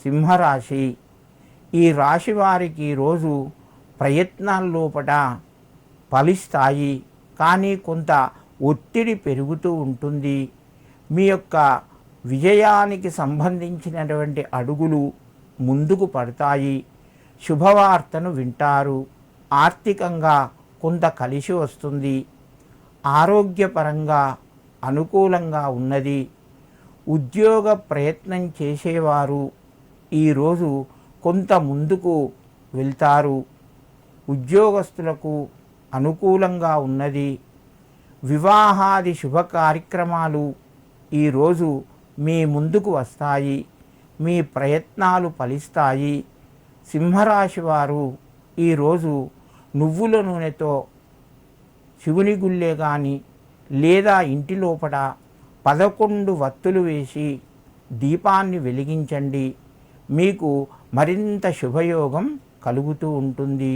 సింహరాశి. ఈ రాశి వారికి రోజు ప్రయత్నాల్లోపట ఫలిస్తాయి, కానీ కొంత ఒత్తిడి పెరుగుతూ ఉంటుంది. మీ యొక్క విజయానికి సంబంధించినటువంటి అడుగులు ముందుకు పడతాయి. శుభవార్తను వింటారు. ఆర్థికంగా కొంత కలిసి వస్తుంది. ఆరోగ్యపరంగా అనుకూలంగా ఉన్నది. ఉద్యోగ ప్రయత్నం చేసేవారు ఈరోజు కొంత ముందుకు వెళ్తారు. ఉద్యోగస్తులకు అనుకూలంగా ఉన్నది. వివాహాది శుభ కార్యక్రమాలు ఈరోజు మీ ముందుకు వస్తాయి. మీ ప్రయత్నాలు ఫలిస్తాయి. సింహరాశి వారు ఈరోజు నువ్వుల నూనెతో శివుని గుళ్ళే కానీ లేదా ఇంటి లోపల 11 వత్తులు వేసి దీపాన్ని వెలిగించండి. మీకు మరింత శుభయోగం కలుగుతూ ఉంటుంది.